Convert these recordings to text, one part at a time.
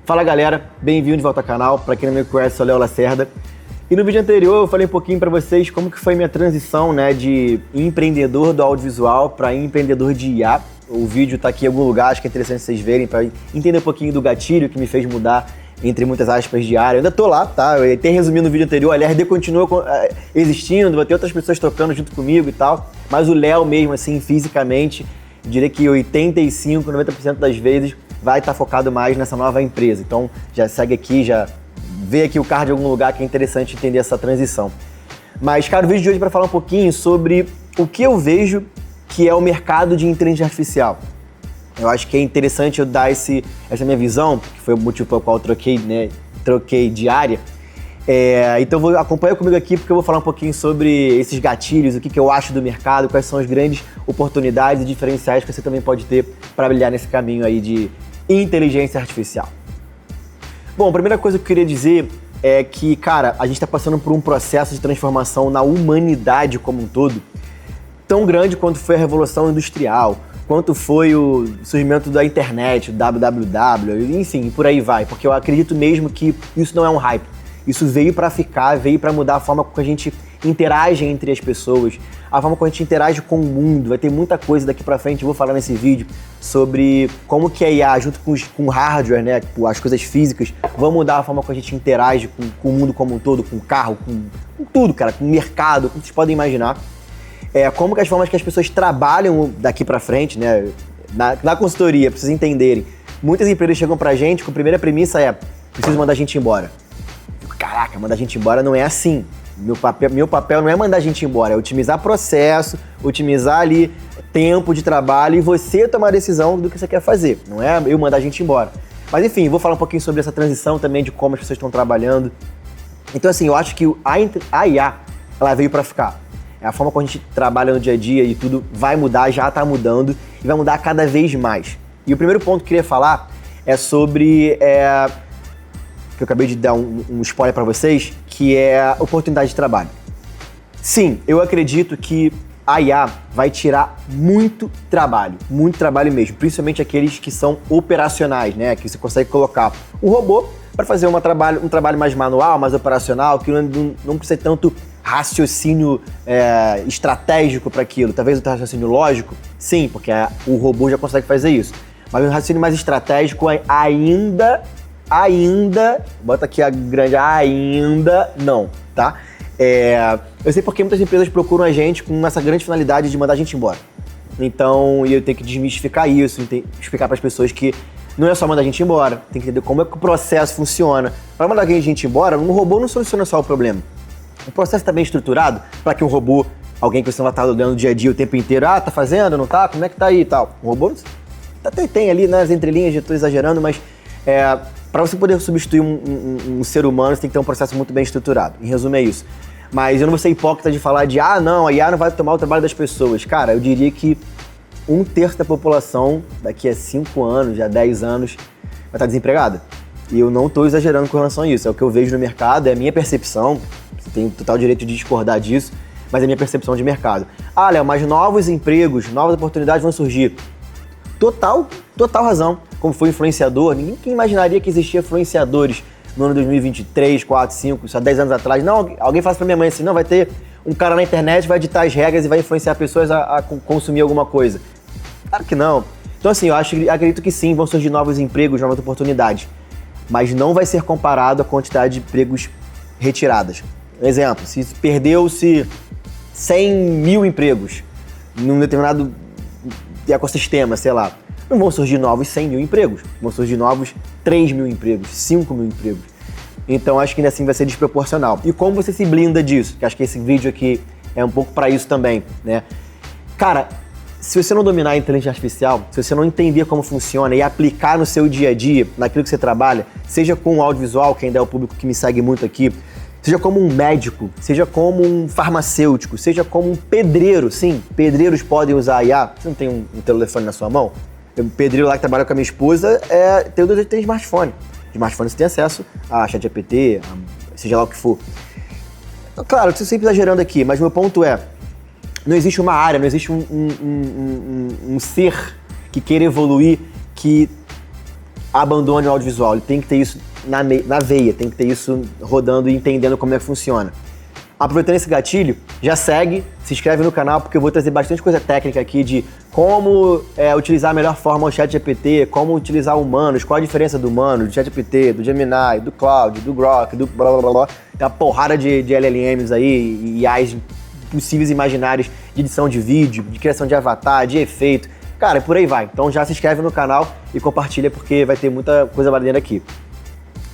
Fala galera, bem-vindo de volta ao canal. Para quem não me conhece, sou o Léo Lacerda. E no vídeo anterior eu falei um pouquinho para vocês como que foi minha transição, né, de empreendedor do audiovisual para empreendedor de IA. O vídeo tá aqui em algum lugar, acho que é interessante vocês verem para entender um pouquinho do gatilho que me fez mudar, entre muitas aspas, de área. Eu ainda tô lá, tá? Eu até resumi no vídeo anterior, a LRD continua existindo, vai ter outras pessoas trocando junto comigo e tal, mas o Léo mesmo, assim, fisicamente, diria que 85%, 90% das vezes vai estar focado mais nessa nova empresa. Então já segue aqui, já vê aqui o card em algum lugar que é interessante entender essa transição. Mas, cara, o vídeo de hoje é para falar um pouquinho sobre o que eu vejo que é o mercado de inteligência artificial. Eu acho que é interessante eu dar essa minha visão, que foi o motivo pelo qual eu troquei de área. Então acompanha comigo aqui porque eu vou falar um pouquinho sobre esses gatilhos, o que eu acho do mercado, quais são as grandes oportunidades e diferenciais que você também pode ter para brilhar nesse caminho aí de inteligência artificial. Bom, a primeira coisa que eu queria dizer é que, cara, a gente está passando por um processo de transformação na humanidade como um todo, tão grande quanto foi a Revolução Industrial, quanto foi o surgimento da internet, o www, enfim, por aí vai, porque eu acredito mesmo que isso não é um hype. Isso veio para ficar, veio para mudar a forma como a gente interage entre as pessoas, a forma como a gente interage com o mundo. Vai ter muita coisa daqui para frente, eu vou falar nesse vídeo, sobre como que a IA, junto com o hardware, né, as coisas físicas, vão mudar a forma como a gente interage com o mundo como um todo, com o carro, com tudo, cara, com o mercado, como vocês podem imaginar. Como que as formas que as pessoas trabalham daqui para frente, né, na consultoria, pra vocês entenderem. Muitas empresas chegam pra gente com a primeira premissa preciso mandar a gente embora. Caraca, mandar a gente embora não é assim. Meu papel não é mandar a gente embora, é otimizar processo, otimizar ali tempo de trabalho e você tomar a decisão do que você quer fazer. Não é eu mandar a gente embora. Mas enfim, vou falar um pouquinho sobre essa transição também, de como as pessoas estão trabalhando. Então assim, eu acho que a IA, ela veio para ficar. A forma como a gente trabalha no dia a dia e tudo vai mudar, já está mudando e vai mudar cada vez mais. E o primeiro ponto que eu queria falar é sobre... que eu acabei de dar um spoiler para vocês, que é a oportunidade de trabalho. Sim, eu acredito que a IA vai tirar muito trabalho mesmo, principalmente aqueles que são operacionais, né? Que você consegue colocar um robô para fazer um trabalho mais manual, mais operacional, que não precisa ter tanto raciocínio estratégico para aquilo. Talvez o raciocínio lógico, sim, porque o robô já consegue fazer isso. Mas um raciocínio mais estratégico ainda, bota aqui a grande, ainda não, tá? Eu sei porque muitas empresas procuram a gente com essa grande finalidade de mandar a gente embora. Então, eu tenho que desmistificar isso, explicar para as pessoas que não é só mandar a gente embora, tem que entender como é que o processo funciona. Para mandar a gente embora, um robô não soluciona só o problema. O processo está bem estruturado para que um robô, alguém que você não está olhando no dia a dia o tempo inteiro, tá fazendo, não tá, como é que tá aí e tal. Um robô tem ali nas entrelinhas, estou exagerando, mas para você poder substituir um ser humano, você tem que ter um processo muito bem estruturado. Em resumo, é isso. Mas eu não vou ser hipócrita de falar não, a IA não vai tomar o trabalho das pessoas. Cara, eu diria que 1/3 da população, daqui a 5 anos, já 10 anos, vai estar desempregada. E eu não estou exagerando com relação a isso. É o que eu vejo no mercado, é a minha percepção. Você tem total direito de discordar disso, mas é a minha percepção de mercado. Léo, mas novos empregos, novas oportunidades vão surgir. Total razão. Como foi influenciador, ninguém imaginaria que existia influenciadores no ano 2023, 4, 5, só 10 anos atrás. Não, alguém fala pra minha mãe assim, não, vai ter um cara na internet, vai ditar as regras e vai influenciar pessoas a consumir alguma coisa. Claro que não. Então assim, acredito que sim, vão surgir novos empregos, novas oportunidades. Mas não vai ser comparado à quantidade de empregos retiradas. Exemplo, se perdeu-se 100 mil empregos num determinado ecossistema, sei lá, não vão surgir novos 100 mil empregos, vão surgir novos 3 mil empregos, 5 mil empregos. Então acho que ainda assim vai ser desproporcional. E como você se blinda disso? Que acho que esse vídeo aqui é um pouco para isso também, né? Cara, se você não dominar a inteligência artificial, se você não entender como funciona e aplicar no seu dia a dia, naquilo que você trabalha, seja com o audiovisual, que ainda é o público que me segue muito aqui, seja como um médico, seja como um farmacêutico, seja como um pedreiro. Sim, pedreiros podem usar a IA. Você não tem um telefone na sua mão? O pedreiro lá que trabalha com a minha esposa tem smartphone. Smartphone você tem acesso a ChatGPT, seja lá o que for. Claro, eu estou sempre exagerando aqui, mas meu ponto é, não existe uma área, não existe um ser que queira evoluir, que abandone o audiovisual, ele tem que ter isso na veia, tem que ter isso rodando e entendendo como é que funciona. Aproveitando esse gatilho, já segue, se inscreve no canal, porque eu vou trazer bastante coisa técnica aqui de como utilizar a melhor forma o ChatGPT, como utilizar humanos, qual a diferença do humano, do ChatGPT, do Gemini, do Claude, do Grok, do blá blá blá blá. Tem uma porrada de LLMs aí, e IAs possíveis e imaginários de edição de vídeo, de criação de avatar, de efeito. Cara, por aí vai. Então já se inscreve no canal e compartilha, porque vai ter muita coisa valendo aqui.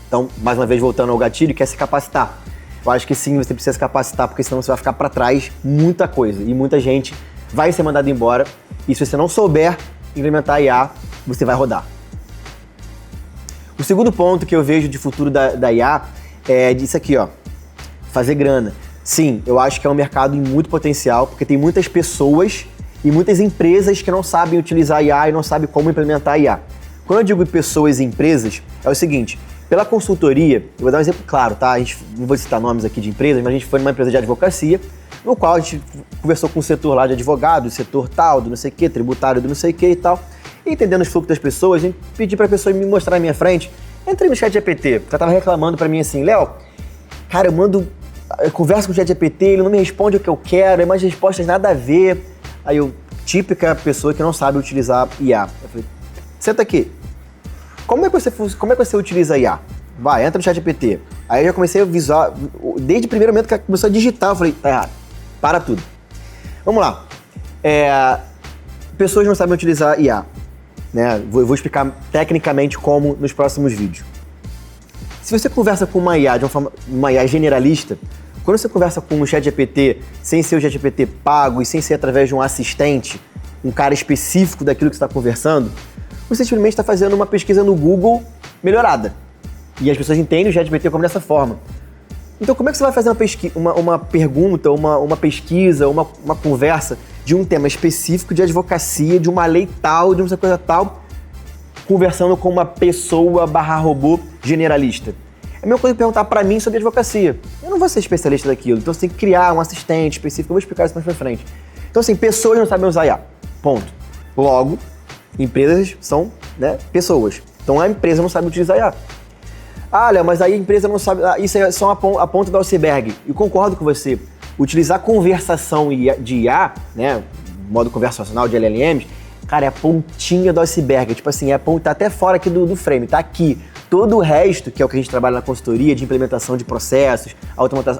Então, mais uma vez, voltando ao gatilho, quer se capacitar. Eu acho que sim, você precisa se capacitar, porque senão você vai ficar para trás muita coisa. E muita gente vai ser mandada embora. E se você não souber implementar IA, você vai rodar. O segundo ponto que eu vejo de futuro da IA é disso aqui, ó. Fazer grana. Sim, eu acho que é um mercado em muito potencial, porque tem muitas pessoas e muitas empresas que não sabem utilizar IA e não sabem como implementar IA. Quando eu digo pessoas e empresas, é o seguinte: pela consultoria, eu vou dar um exemplo claro, tá? A gente, não vou citar nomes aqui de empresas, mas a gente foi numa empresa de advocacia, no qual a gente conversou com o setor lá de advogado, o setor tal, do não sei o que, tributário do não sei o que e tal. E entendendo os fluxos das pessoas, a gente pediu pra pessoa me mostrar na minha frente. Entrei no ChatGPT, porque ela tava reclamando pra mim assim: Léo, cara, eu converso com o ChatGPT, ele não me responde o que eu quero, é umas respostas nada a ver. Aí eu, típica pessoa que não sabe utilizar IA. Eu falei, senta aqui. Como é que você utiliza IA? Vai, entra no ChatGPT. Aí eu já comecei a visualizar, desde o primeiro momento que ela começou a digitar, eu falei, tá errado, para tudo. Vamos lá. Pessoas não sabem utilizar IA, né? Eu vou explicar tecnicamente como nos próximos vídeos. Se você conversa com uma IA, uma IA generalista, quando você conversa com um ChatGPT, sem ser o ChatGPT pago e sem ser através de um assistente, um cara específico daquilo que você está conversando, você simplesmente está fazendo uma pesquisa no Google melhorada. E as pessoas entendem o ChatGPT como dessa forma. Então, como é que você vai fazer uma pergunta, uma pesquisa, uma conversa de um tema específico de advocacia, de uma lei tal, de uma coisa tal, conversando com uma pessoa /robô generalista? É a mesma coisa que perguntar para mim sobre advocacia. Eu não vou ser especialista daquilo, então você tem que criar um assistente específico. Eu vou explicar isso mais pra frente. Então, assim, pessoas não sabem usar IA. Ponto. Logo, empresas são, né, pessoas. Então, a empresa não sabe utilizar IA. Ah, Léo, mas aí a empresa não sabe... isso é só a ponta do iceberg. E concordo com você. Utilizar conversação de IA, né, modo conversacional de LLMs, cara, é a pontinha do iceberg. Tipo assim, tá até fora aqui do frame, tá aqui. Todo o resto, que é o que a gente trabalha na consultoria, de implementação de processos,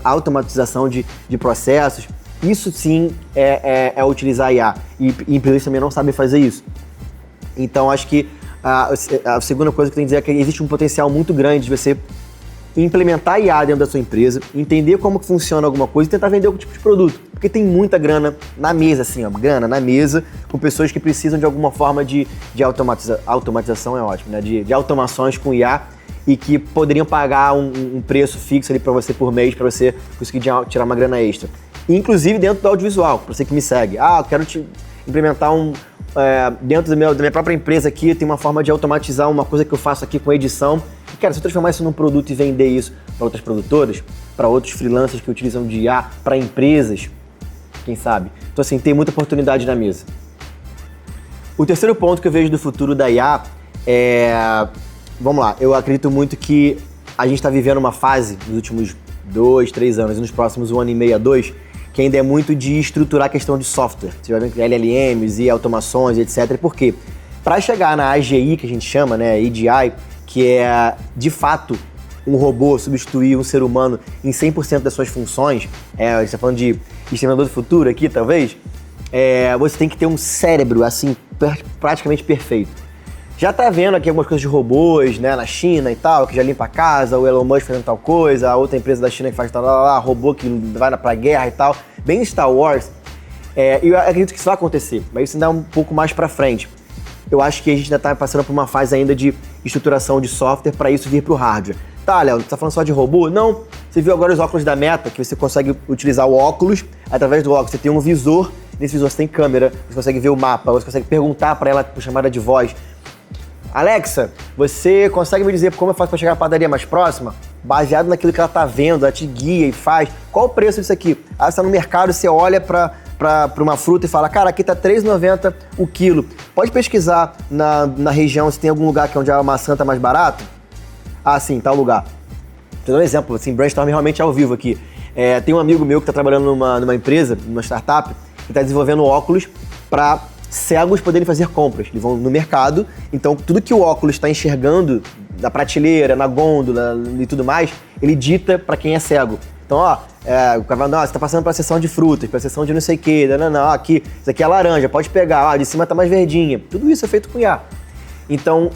automatização de processos, isso sim é utilizar IA. E empresas também não sabem fazer isso. Então, acho que a segunda coisa que eu tenho que dizer é que existe um potencial muito grande de você implementar IA dentro da sua empresa, entender como que funciona alguma coisa e tentar vender algum tipo de produto. Porque tem muita grana na mesa, assim, ó, grana na mesa, com pessoas que precisam de alguma forma de automatização, é ótimo, né? De automações com IA e que poderiam pagar um preço fixo ali para você por mês, para você conseguir tirar uma grana extra. Inclusive dentro do audiovisual, para você que me segue. Eu quero implementar dentro da minha própria empresa aqui, tem uma forma de automatizar uma coisa que eu faço aqui com edição. E, cara, se eu transformar isso num produto e vender isso para outras produtoras, para outros freelancers que utilizam de IA, para empresas, quem sabe? Então, assim, tem muita oportunidade na mesa. O terceiro ponto que eu vejo do futuro da IA vamos lá, eu acredito muito que a gente está vivendo uma fase nos últimos 2, 3 anos e nos próximos 1 ano e meio a 2, que ainda é muito de estruturar a questão de software. Você vai ver que LLMs e automações, etc. Por quê? Para chegar na AGI, que a gente chama, né, AGI, que é, de fato, um robô substituir um ser humano em 100% das suas funções, a gente está falando de Exterminador do Futuro aqui, talvez, você tem que ter um cérebro, assim, praticamente perfeito. Já tá vendo aqui algumas coisas de robôs, né, na China e tal, que já limpa a casa, o Elon Musk fazendo tal coisa, a outra empresa da China que faz tal, robô que vai pra guerra e tal, bem Star Wars. E eu acredito que isso vai acontecer, mas isso ainda é um pouco mais pra frente. Eu acho que a gente ainda tá passando por uma fase ainda de estruturação de software para isso vir pro hardware. Tá, Léo, você tá falando só de robô? Não, você viu agora os óculos da Meta, que você consegue utilizar o óculos, através do óculos você tem um visor, nesse visor você tem câmera, você consegue ver o mapa, você consegue perguntar para ela por chamada de voz. Alexa, você consegue me dizer como eu faço para chegar à padaria mais próxima? Baseado naquilo que ela tá vendo, ela te guia e faz. Qual o preço disso aqui? Você tá no mercado, você olha para para uma fruta e fala, cara, aqui tá R$3,90 o quilo. Pode pesquisar na região se tem algum lugar que é onde a maçã tá mais barato? Ah, sim, tal lugar. Vou dar um exemplo, assim, brainstorming realmente ao vivo aqui. Tem um amigo meu que tá trabalhando numa empresa, numa startup, que tá desenvolvendo óculos para cegos poderem fazer compras. Eles vão no mercado, então tudo que o óculos está enxergando da prateleira, na gôndola e tudo mais, ele dita para quem é cego. Então, o cara fala, você tá passando pra seção de frutas, pra seção de não sei o quê, não, aqui, isso aqui é laranja, pode pegar, de cima tá mais verdinha. Tudo isso é feito com IA. Então,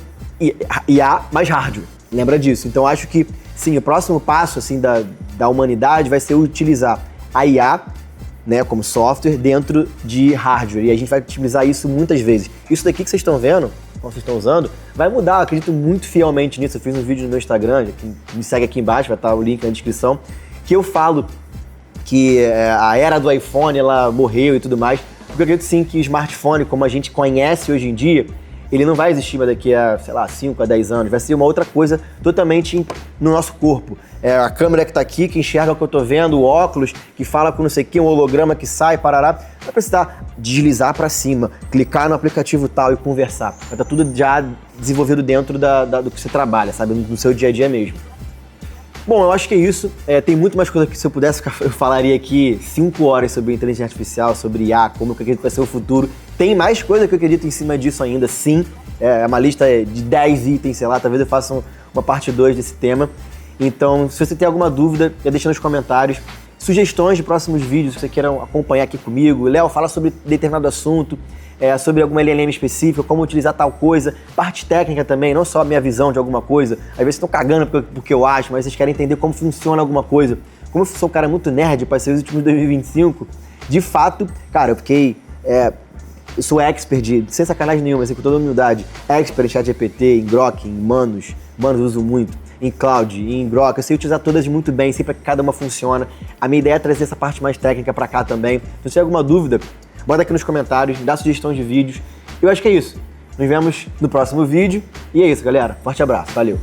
IA mais hardware, lembra disso. Então, acho que, sim, o próximo passo, assim, da humanidade vai ser utilizar a IA, né, como software, dentro de hardware. E a gente vai utilizar isso muitas vezes. Isso daqui que vocês estão vendo, como vocês estão usando, vai mudar, eu acredito muito fielmente nisso. Eu fiz um vídeo no meu Instagram, que me segue aqui embaixo, vai estar o link na descrição, que eu falo que a era do iPhone, ela morreu e tudo mais, porque eu acredito sim que o smartphone, como a gente conhece hoje em dia, ele não vai existir mais daqui a, sei lá, 5 a 10 anos, vai ser uma outra coisa totalmente no nosso corpo. A câmera que tá aqui, que enxerga o que eu tô vendo, o óculos, que fala com não sei o que, um holograma que sai, parará, vai precisar deslizar para cima, clicar no aplicativo tal e conversar. Vai estar tudo já desenvolvido dentro do que você trabalha, sabe, no seu dia a dia mesmo. Bom, eu acho que é isso. Tem muito mais coisa que se eu pudesse, eu falaria aqui 5 horas sobre inteligência artificial, sobre IA, como eu acredito que vai ser o futuro. Tem mais coisa que eu acredito em cima disso ainda, sim. É uma lista de 10 itens, sei lá, talvez eu faça uma parte 2 desse tema. Então, se você tem alguma dúvida, deixa nos comentários. Sugestões de próximos vídeos, se você queira acompanhar aqui comigo. Léo, fala sobre determinado assunto, sobre alguma LLM específica, como utilizar tal coisa. Parte técnica também, não só a minha visão de alguma coisa. Às vezes vocês estão cagando porque eu acho, mas vocês querem entender como funciona alguma coisa. Como eu sou um cara muito nerd, passei os últimos 2025, de fato, cara, eu fiquei... eu sou expert, sem sacanagem nenhuma, assim, com toda humildade, expert em ChatGPT, em Grok, em Manus eu uso muito, em Cloud, em Grok, eu sei utilizar todas muito bem, sei pra que cada uma funciona. A minha ideia é trazer essa parte mais técnica pra cá também. Então, se tiver alguma dúvida, bota aqui nos comentários, dá sugestão de vídeos. Eu acho que é isso. Nos vemos no próximo vídeo. E é isso, galera. Forte abraço. Valeu.